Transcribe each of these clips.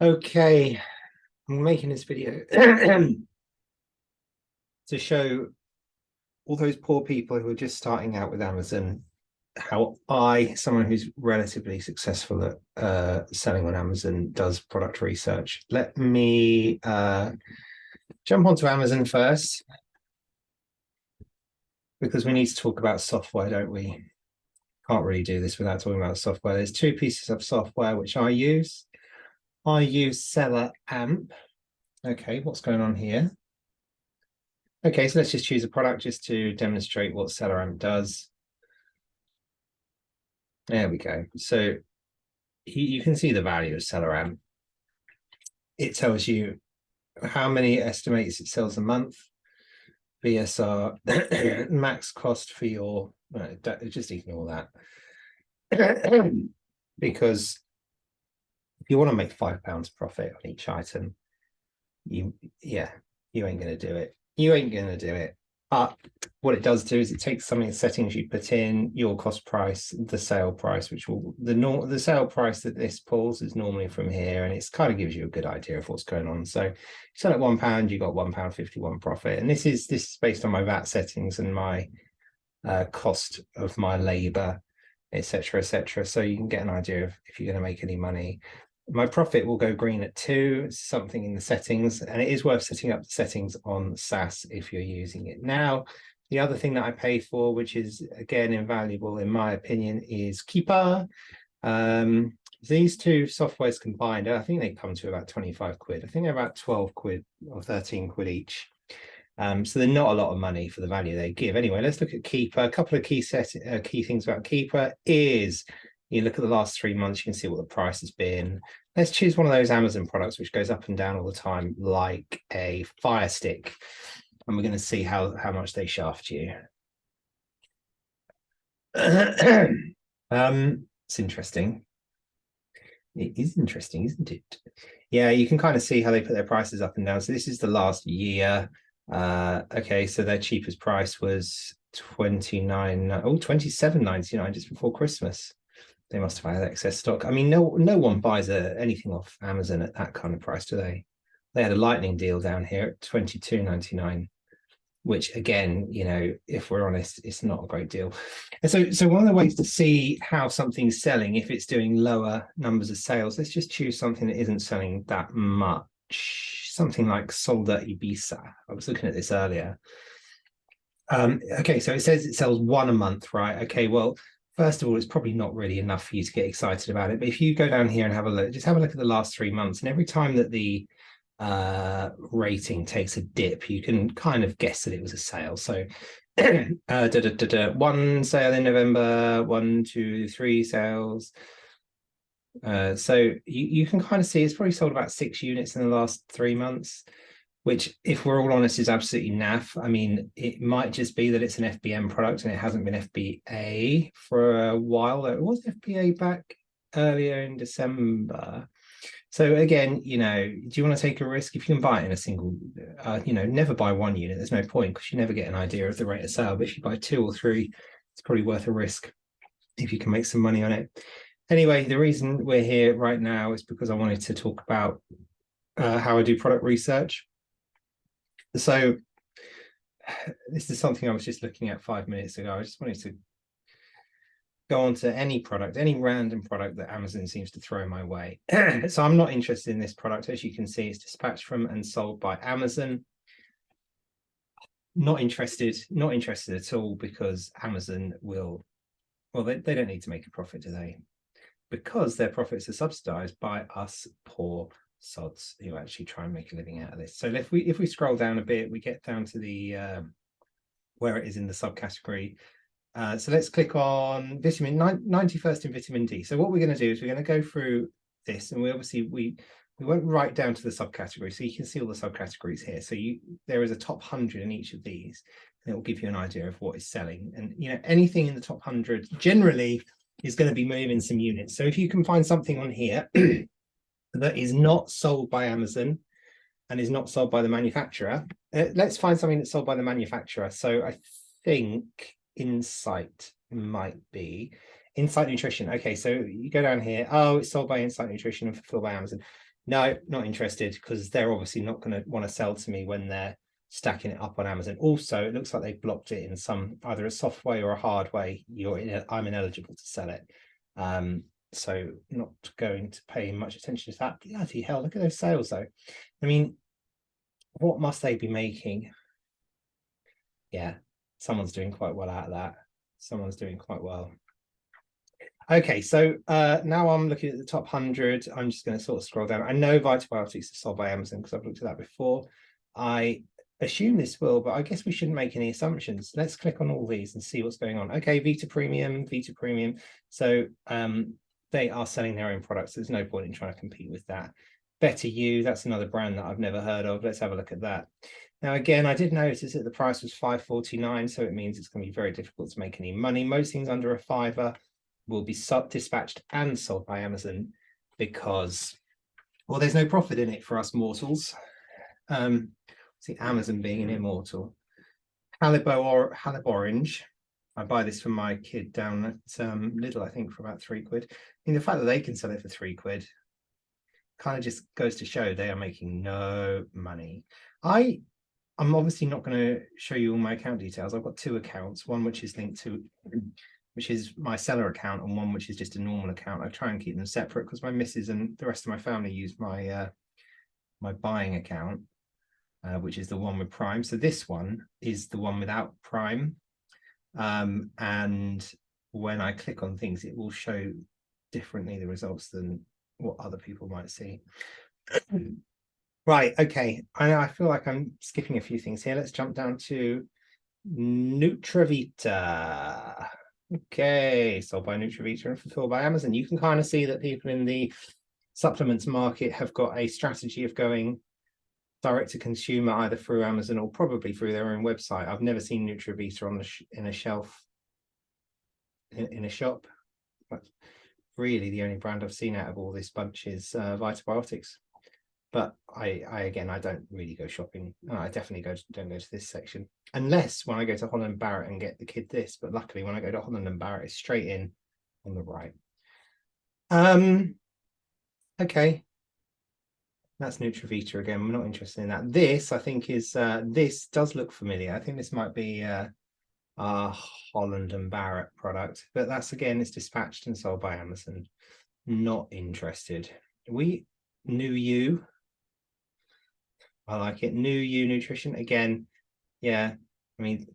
Okay, I'm making this video to show all those poor people who are just starting out with Amazon how someone who's relatively successful at selling on Amazon, does product research. Let me jump onto Amazon first, because we need to talk about software, don't we? Can't really do this without talking about software. There's two pieces of software which I use. I use Seller AMP. Okay, what's going on here? Okay, so let's just choose a product just to demonstrate what Seller AMP does. There we go. So you can see the value of Seller AMP. It tells you how many estimates it sells a month, BSR, max cost for your, just ignore that. Because if you want to make £5 profit on each item, you ain't going to do it. You ain't going to do it. But what it does do is it takes some of the settings you put in, your cost price, the sale price, which will the sale price that this pulls is normally from here, and it kind of gives you a good idea of what's going on. So you sell at £1, you got £1.51 profit, and this is based on my VAT settings and my cost of my labor, etc., etc. So you can get an idea of if you're going to make any money. My profit will go green at 2, something in the settings, and it is worth setting up the settings on SaaS if you're using it now. The other thing that I pay for, which is again invaluable in my opinion, is Keeper. These two softwares combined, I think they come to about 25 quid. I think they're about 12 quid or 13 quid each. So they're not a lot of money for the value they give. Anyway, let's look at Keeper. A couple of key things about Keeper is, you look at the last 3 months, you can see what the price has been. Let's choose one of those Amazon products which goes up and down all the time, like a Fire Stick, and we're going to see how much they shaft you. It's interesting. It is interesting, isn't it? Yeah, you can kind of see how they put their prices up and down. So this is the last year. Okay, so their cheapest price was £27.99 just before Christmas. They must have had excess stock. I mean, no one buys anything off Amazon at that kind of price, do they? They had a lightning deal down here at £22.99, which again, if we're honest, it's not a great deal. And so one of the ways to see how something's selling, if it's doing lower numbers of sales, let's just choose something that isn't selling that much. Something like Solda Ibiza. I was looking at this earlier. Okay, so it says it sells 1 a month, right? Okay, well, first of all, it's probably not really enough for you to get excited about it. But if you go down here and have a look, just have a look at the last 3 months, and every time that the rating takes a dip, you can kind of guess that it was a sale. So 1 sale in November, 1, 2, 3 sales. So you can kind of see it's probably sold about 6 units in the last 3 months, which, if we're all honest, is absolutely naff. I mean, it might just be that it's an FBM product and it hasn't been FBA for a while. It was FBA back earlier in December. So again, do you want to take a risk? If you can buy it in a single, never buy 1 unit. There's no point, because you never get an idea of the rate of sale. But if you buy 2 or 3, it's probably worth a risk if you can make some money on it. Anyway, the reason we're here right now is because I wanted to talk about how I do product research. So this is something I was just looking at 5 minutes ago. I just wanted to go on to any product, any random product that Amazon seems to throw my way. So I'm not interested in this product. As you can see, it's dispatched from and sold by Amazon. Not interested at all, because Amazon they don't need to make a profit, do they? Because their profits are subsidized by us poor sods who actually try and make a living out of this. So if we scroll down a bit, we get down to the where it is in the subcategory. So let's click on vitamin 91st in vitamin D. So what we're going to do is we're going to go through this, and we won't write down to the subcategory, so you can see all the subcategories here. So there is a top 100 in each of these, and it will give you an idea of what is selling. And anything in the top 100 generally is going to be moving some units. So if you can find something on here that is not sold by Amazon and is not sold by the manufacturer, let's find something that's sold by the manufacturer. So I think Insight might be. Insight Nutrition. Okay, so you go down here. Oh, it's sold by Insight Nutrition and fulfilled by Amazon. No, not interested, because they're obviously not going to want to sell to me when they're stacking it up on Amazon. Also, it looks like they've blocked it in some either a soft way or a hard way. I'm ineligible to sell it. So not going to pay much attention to that. Bloody hell, look at those sales though. I mean, what must they be making? Yeah, someone's doing quite well out of that. Someone's doing quite well. Okay, so now I'm looking at the top 100. I'm just going to sort of scroll down. I know Vitibiotics is sold by Amazon because I've looked at that before. I assume this will, but I guess we shouldn't make any assumptions. Let's click on all these and see what's going on. Okay, Vita Premium. So they are selling their own products. There's no point in trying to compete with that. Better You, that's another brand that I've never heard of. Let's have a look at that. Now, again, I did notice that the price was $5.49, so it means it's going to be very difficult to make any money. Most things under a $5 will be dispatched and sold by Amazon because, well, there's no profit in it for us mortals. See, Amazon being an immortal. Halib Orange. I buy this for my kid down at Lidl, I think, for about £3. I mean, the fact that they can sell it for £3 kind of just goes to show they are making no money. I'm obviously not going to show you all my account details. I've got two accounts, one which is linked to, which is my seller account, and one which is just a normal account. I try and keep them separate because my missus and the rest of my family use my my buying account, which is the one with Prime. So this one is the one without Prime. And when I click on things, it will show differently the results than what other people might see. Right, okay. I feel like I'm skipping a few things here. Let's jump down to Nutravita. Okay, sold by Nutravita and fulfilled by Amazon. You can kind of see that people in the supplements market have got a strategy of going direct to consumer, either through Amazon or probably through their own website. I've never seen Nutravita on in a shelf in a shop. But really, the only brand I've seen out of all this bunch is Vitibiotics. But I don't really go shopping. I definitely don't go to this section unless when I go to Holland & Barrett and get the kid this. But luckily, when I go to Holland & Barrett, it's straight in on the right. Okay, that's Nutravita again. I'm not interested in that. This I think is this does look familiar. I think this might be a Holland & Barrett product, but that's again, it's dispatched and sold by Amazon. Not interested. New You. I like it. New You Nutrition again. Yeah, I mean,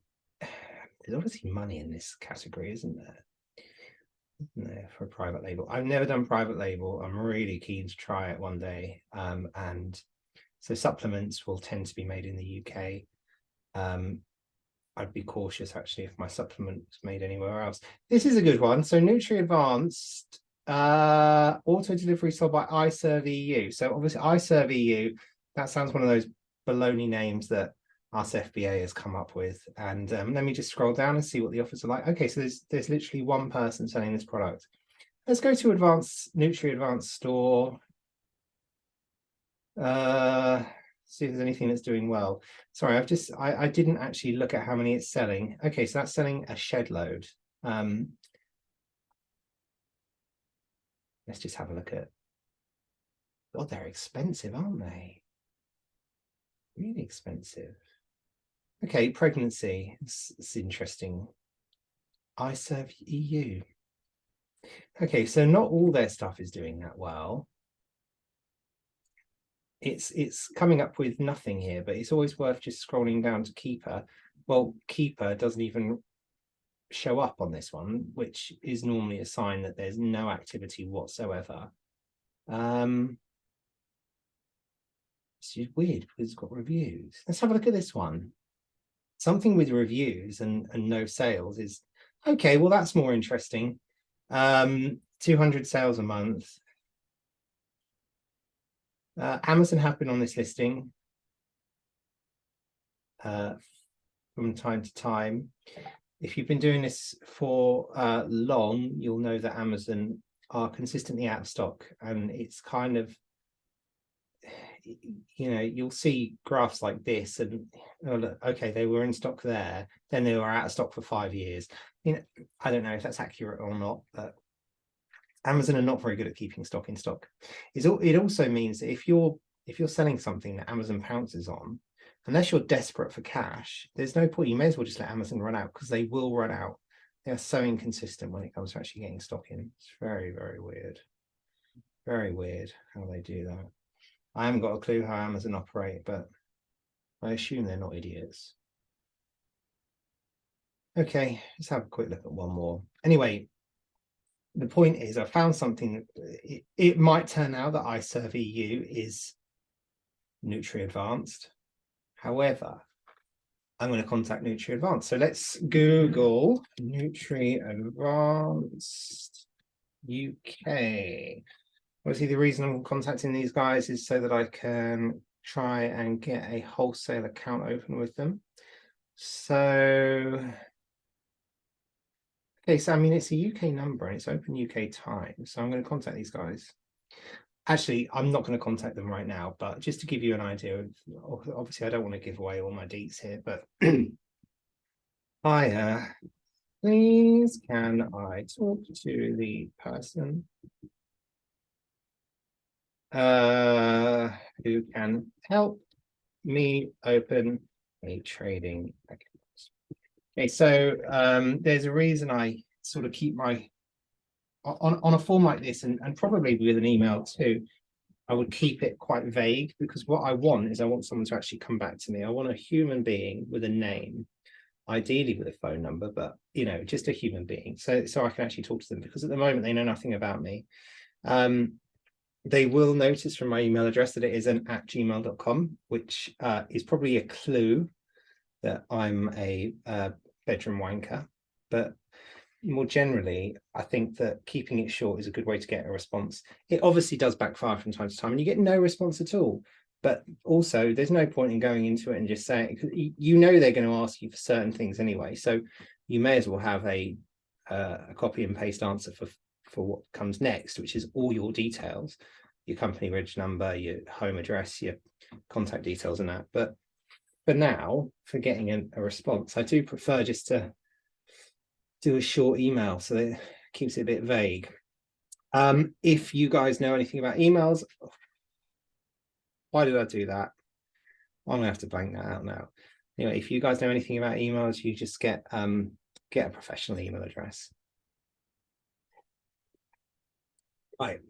there's obviously money in this category, isn't there? For a private label. I've never done private label. I'm really keen to try it one day. And so supplements will tend to be made in the UK. I'd be cautious actually if my supplement was made anywhere else. This is a good one. So Nutri Advanced auto delivery sold by iServe EU. So obviously iServe EU, that sounds one of those baloney names that us FBA has come up with. And let me just scroll down and see what the offers are like. Okay, so there's literally one person selling this product. Let's go to Nutri Advanced store. See if there's anything that's doing well. Sorry, I didn't actually look at how many it's selling. Okay, so that's selling a shed load. Let's just have a look at. God, they're expensive, aren't they? Really expensive. Okay, pregnancy. It's interesting. iServe EU. Okay, so not all their stuff is doing that well. It's coming up with nothing here, but it's always worth just scrolling down to Keeper. Well, Keeper doesn't even show up on this one, which is normally a sign that there's no activity whatsoever. It's weird because it's got reviews. Let's have a look at this one. Something with reviews and no sales is okay. Well, that's more interesting. 200 sales a month. Amazon have been on this listing from time to time. If you've been doing this for long, you'll know that Amazon are consistently out of stock, and it's kind of you know, you'll see graphs like this and, oh, look, okay, they were in stock there, then they were out of stock for 5 years. You know, I don't know if that's accurate or not, but Amazon are not very good at keeping stock in stock. It also means that if you're selling something that Amazon pounces on, unless you're desperate for cash, there's no point. You may as well just let Amazon run out, because they will run out. They are so inconsistent when it comes to actually getting stock in. It's very, very weird. Very weird how they do that. I haven't got a clue how Amazon operate, but I assume they're not idiots. Okay, let's have a quick look at one more. Anyway, the point is, I found something. It might turn out that iServe EU is Nutri Advanced. However, I'm going to contact Nutri Advanced. So let's Google Nutri Advanced UK. Obviously, the reason I'm contacting these guys is so that I can try and get a wholesale account open with them. So, okay, so I mean, it's a UK number and it's open UK time. So I'm going to contact these guys. Actually, I'm not going to contact them right now, but just to give you an idea of, obviously, I don't want to give away all my deets here, but hi, please, can I talk to the person who can help me open a trading account? Okay, so there's a reason I sort of keep my on a form like this, and probably with an email too, I would keep it quite vague, because what I want is I want someone to actually come back to me. I want a human being with a name, ideally with a phone number, but you know, just a human being, so I can actually talk to them, because at the moment they know nothing about me. They will notice from my email address that it is an @gmail.com, which is probably a clue that I'm a bedroom wanker. But more generally, I think that keeping it short is a good way to get a response. It obviously does backfire from time to time, and you get no response at all. But also, there's no point in going into it and just saying, you know, they're going to ask you for certain things anyway. So you may as well have a copy and paste answer for what comes next, which is all your details, your company reg number, your home address, your contact details, and that. But for now, for getting a response, I do prefer just to do a short email, so that it keeps it a bit vague. If you guys know anything about emails, why did I do that? I'm gonna have to blank that out now. Anyway, if you guys know anything about emails, you just get a professional email address. Right.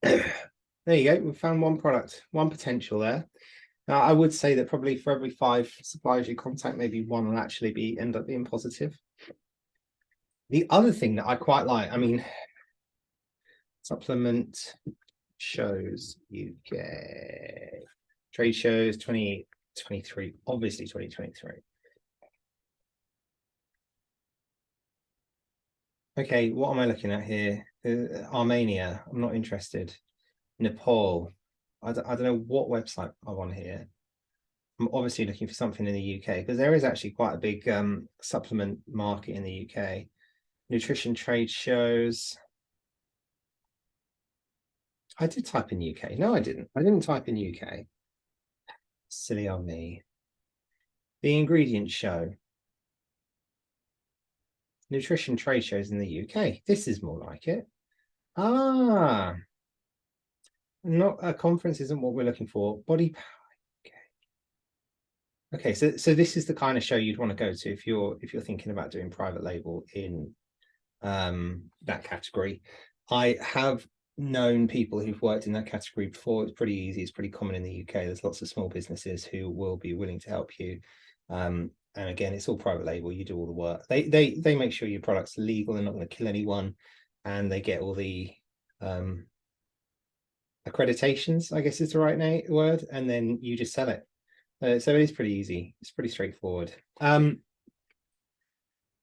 There you go. We found one product, one potential there. Now, I would say that probably for every 5 suppliers you contact, maybe 1 will actually end up being positive. The other thing that I quite like, I mean, supplement shows UK, trade shows 2023, obviously 2023. Okay, what am I looking at here? Armenia, I'm not interested. Nepal, I don't know what website I'm on here. I'm obviously looking for something in the UK, because there is actually quite a big supplement market in the UK. Nutrition trade shows. I did type in UK. No, I didn't. I didn't type in UK. Silly on me. The ingredients show. Nutrition trade shows in the UK. This is more like it. Ah, not a conference isn't what we're looking for. Body power. Okay, so this is the kind of show you'd want to go to if you're thinking about doing private label in that category. I have known people who've worked in that category before. It's pretty easy. It's pretty common in the UK. There's lots of small businesses who will be willing to help you. And again, it's all private label. You do all the work. They make sure your product's legal. They're not going to kill anyone, and they get all the accreditations, I guess is the right word, and then you just sell it. So it is pretty easy. It's pretty straightforward.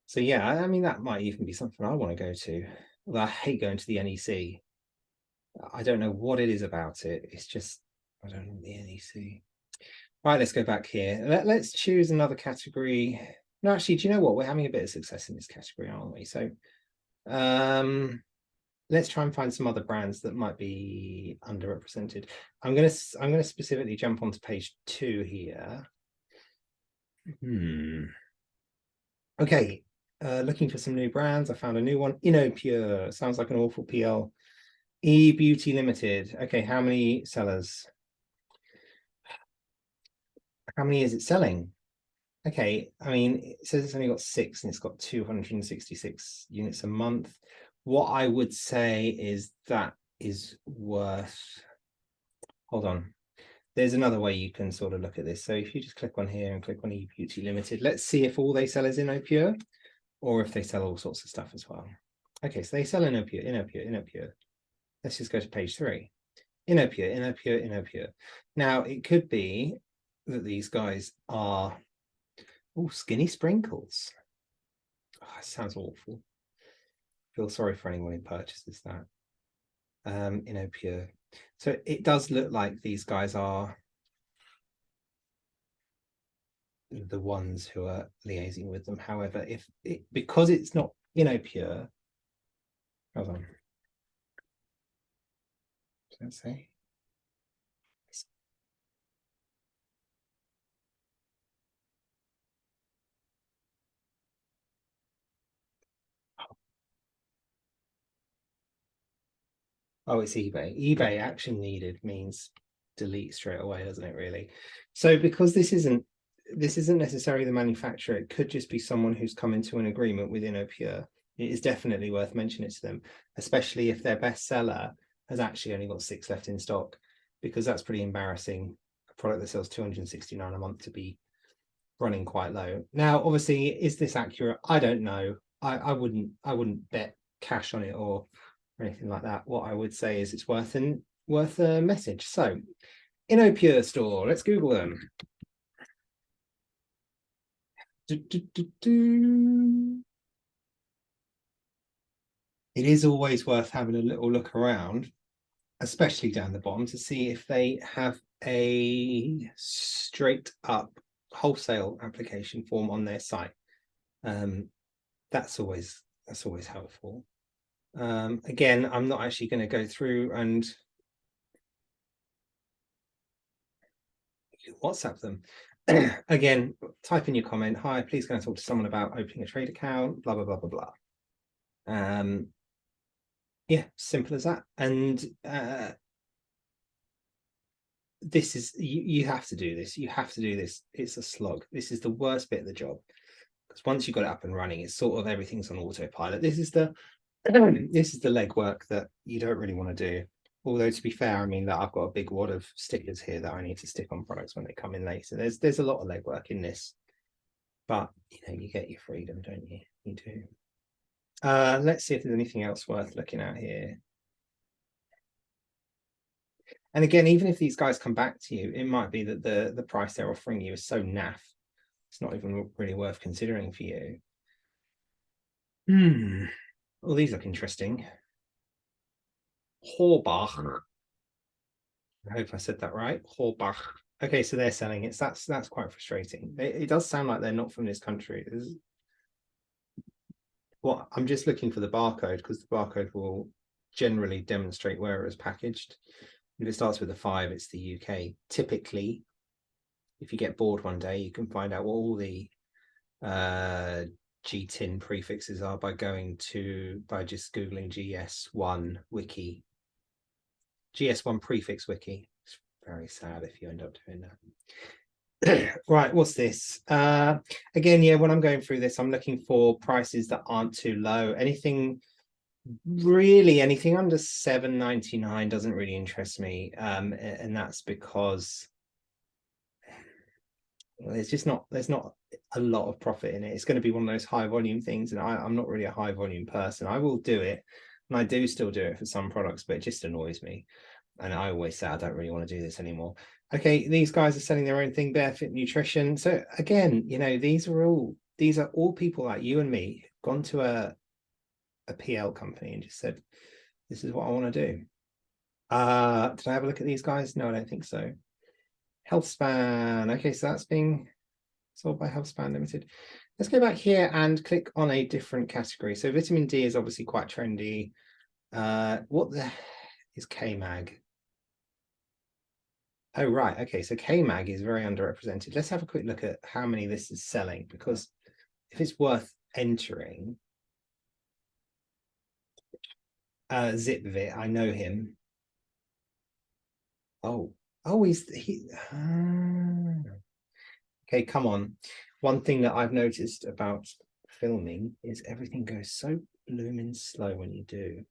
So yeah, I mean, that might even be something I want to go to. Although I hate going to the NEC. I don't know what it is about it. It's just, I don't know, the NEC. Right, let's go back here. Let's choose another category. No, actually, do you know what? We're having a bit of success in this category, aren't we? So let's try and find some other brands that might be underrepresented. I'm gonna specifically jump onto page 2 here. Okay, looking for some new brands. I found a new one. InnoPure sounds like an awful PL. E-Beauty Limited. Okay, how many sellers? How many is it selling? Okay, I mean, it says it's only got 6 and it's got 266 units a month. What I would say is that is worth, hold on. There's another way you can sort of look at this. So if you just click on here and click on eBeauty Limited, let's see if all they sell is InnoPure or if they sell all sorts of stuff as well. Okay, so they sell InnoPure. Let's just go to page 3. InnoPure. Now, it could be that these guys are, oh, Skinny Sprinkles. Oh, that sounds awful. Feel sorry for anyone who purchases that. InnoPure. So it does look like these guys are the ones who are liaising with them. However, if it, because it's not InnoPure, hold on. Let's say. Oh, it's eBay. eBay action needed means delete straight away, doesn't it, really? So because this isn't necessarily the manufacturer, it could just be someone who's come into an agreement with InnoPure. It is definitely worth mentioning it to them, especially if their bestseller has actually only got 6 left in stock, because that's pretty embarrassing. A product that sells 269 a month to be running quite low. Now, obviously, is this accurate? I don't know. I wouldn't bet cash on it or anything like that. What I would say is it's worth a message. So, InnoPure store. Let's Google them. It is always worth having a little look around, especially down the bottom, to see if they have a straight up wholesale application form on their site. That's always helpful. Again, I'm not actually going to go through and WhatsApp them. Again, type in your comment. Hi, please can I talk to someone about opening a trade account? Blah blah blah blah blah. Yeah, simple as that. And this is you have to do this. You have to do this. It's a slog. This is the worst bit of the job, because once you've got it up and running, it's sort of everything's on autopilot. This is the legwork that you don't really want to do. Although, to be fair, I mean that I've got a big wad of stickers here that I need to stick on products when they come in later. There's a lot of legwork in this, but you get your freedom, don't you? You do. Let's see if there's anything else worth looking at here. And again, even if these guys come back to you, it might be that the price they're offering you is so naff, it's not even really worth considering for you. Well, these look interesting. Horbach. I hope I said that right. Horbach. Okay, so they're selling it. So that's quite frustrating. It does sound like they're not from this country. Well, I'm just looking for the barcode, because the barcode will generally demonstrate where it was packaged. If it starts with a 5, it's the UK. Typically, if you get bored one day, you can find out what all the GTIN prefixes are by just Googling GS1 wiki. GS1 prefix wiki. It's very sad if you end up doing that. Right, what's this? Again, yeah, when I'm going through this, I'm looking for prices that aren't too low. Anything under $7.99 doesn't really interest me, and that's because there's not a lot of profit in it. It's going to be one of those high volume things, and I'm not really a high volume person. I will do it, and I do still do it for some products, but it just annoys me. And I always say I don't really want to do this anymore. Okay, these guys are selling their own thing, Barefit Nutrition. So again, these are all people like you and me gone to a PL company and just said, this is what I want to do. Did I have a look at these guys? No, I don't think so. Healthspan. Okay, so that's being sold by Healthspan Limited. Let's go back here and click on a different category. So vitamin D is obviously quite trendy. What the is K-Mag? Oh, right. Okay, so K-Mag is very underrepresented. Let's have a quick look at how many this is selling, because if it's worth entering, Zipvit, I know him. Oh, okay, come on. One thing that I've noticed about filming is everything goes so blooming slow when you do.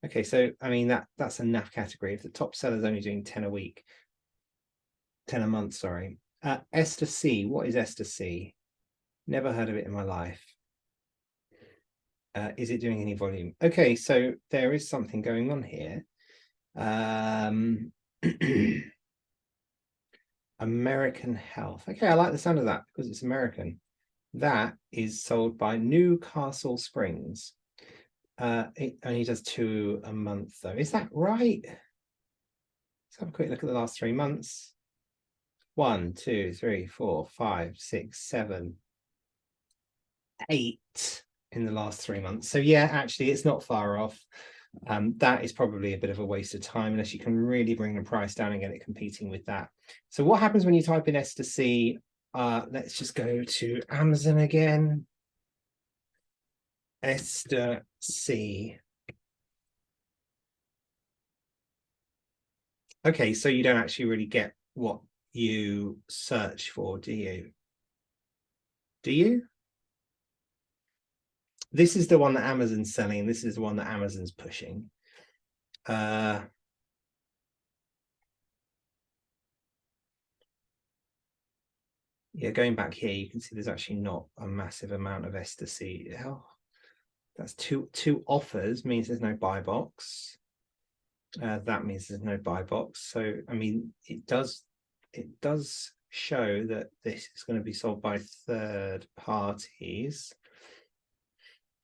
Okay, so I mean that's a naff category. If the top seller's only doing 10 a week, 10 a month, sorry. Esther C. What is Esther C? Never heard of it in my life. Is it doing any volume? Okay, so there is something going on here. American Health. Okay, I like the sound of that because it's American. That is sold by Newcastle Springs. It only does 2 a month though. Is that right? Let's have a quick look at the last 3 months. 1, 2, 3, 4, 5, 6, 7, 8 in the last 3 months. So yeah, actually it's not far off. That is probably a bit of a waste of time unless you can really bring the price down and get it competing with that. So what happens when you type in Esther C? Let's just go to Amazon again. Esther C. Okay, so you don't actually really get what you search for, do you? Do you? This is the one that Amazon's selling. This is the one that Amazon's pushing. Yeah, going back here, you can see there's actually not a massive amount of Esther C. Oh, that's two offers, means there's no buy box. That means there's no buy box. So, I mean, it does show that this is going to be sold by third parties.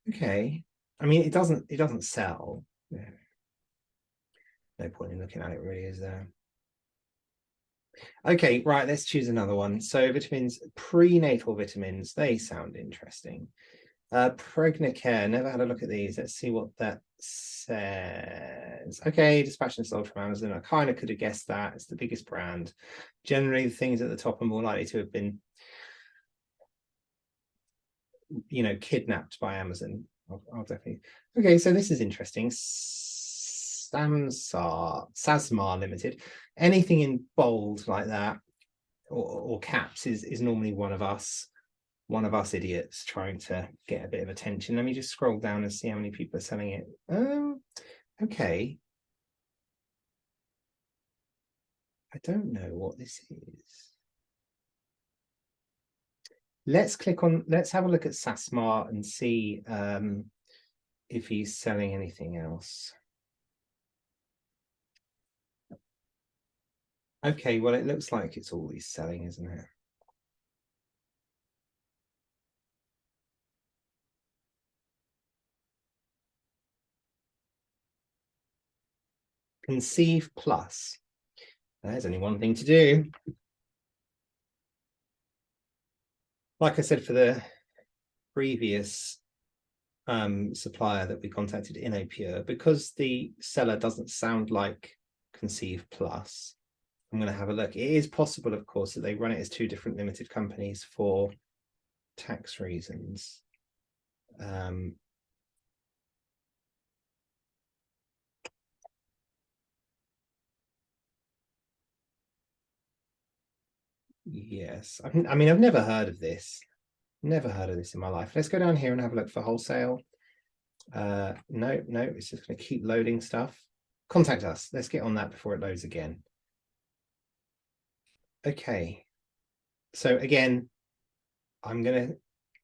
Okay. I mean, it doesn't sell. Yeah. No point in looking at it really, is there? Okay, right, let's choose another one. So vitamins, prenatal vitamins, they sound interesting. Pregnacare, never had a look at these. Let's see what that says. Okay, dispatched and sold from Amazon. I kind of could have guessed that. It's the biggest brand. Generally, the things at the top are more likely to have been, kidnapped by Amazon. I'll definitely. Okay, so this is interesting. Sasmar Limited. Anything in bold like that or caps is normally one of us idiots trying to get a bit of attention. Let me just scroll down and see how many people are selling it. Okay. I don't know what this is. Let's have a look at Sasmar and see if he's selling anything else. Okay, well, it looks like it's all he's selling, isn't it? Conceive Plus. There's only one thing to do. Like I said, for the previous supplier that we contacted, InnoPure, because the seller doesn't sound like Conceive Plus, I'm going to have a look. It is possible, of course, that they run it as 2 different limited companies for tax reasons. Yes, I mean, I've never heard of this. Never heard of this in my life. Let's go down here and have a look for wholesale. No, it's just going to keep loading stuff. Contact us. Let's get on that before it loads again. Okay. So again, I'm going to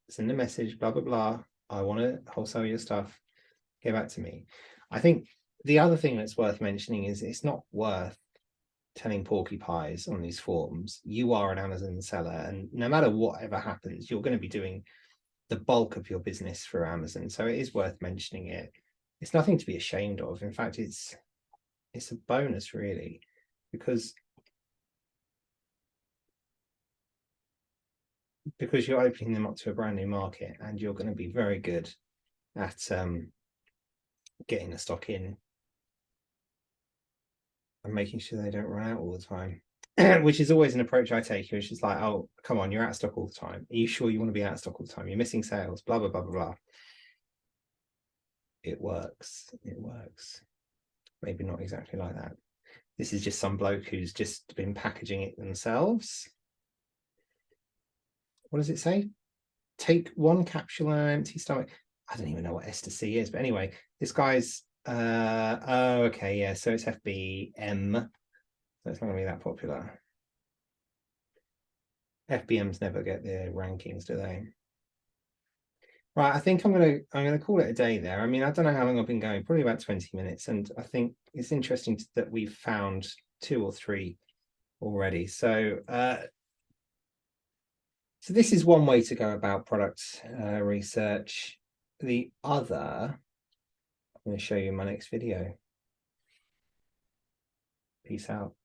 send a message, blah, blah, blah. I want to wholesale your stuff. Get back to me. I think the other thing that's worth mentioning is it's not worth telling porcupines on these forums. You are an Amazon seller, and no matter whatever happens, you're going to be doing the bulk of your business for Amazon. So it is worth mentioning it. It's nothing to be ashamed of. In fact, it's a bonus, really, because you're opening them up to a brand new market, and you're going to be very good at getting the stock in and making sure they don't run out all the time. Which is always an approach I take, which is like, oh, come on, you're out of stock all the time. Are you sure you want to be out of stock all the time? You're missing sales, blah, blah, blah, blah, blah. It works. It works. Maybe not exactly like that. This is just some bloke who's just been packaging it themselves. What does it say? Take one capsule on an empty stomach. I don't even know what S to C is, but anyway, this guy's oh, okay, yeah, so it's FBM. So it's not gonna be that popular. FBMs never get their rankings, do they? Right, I think I'm gonna call it a day there. I mean, I don't know how long I've been going, probably about 20 minutes, and I think it's interesting that we've found 2 or 3 already. So so this is one way to go about product research. The other, I'm going to show you in my next video. Peace out.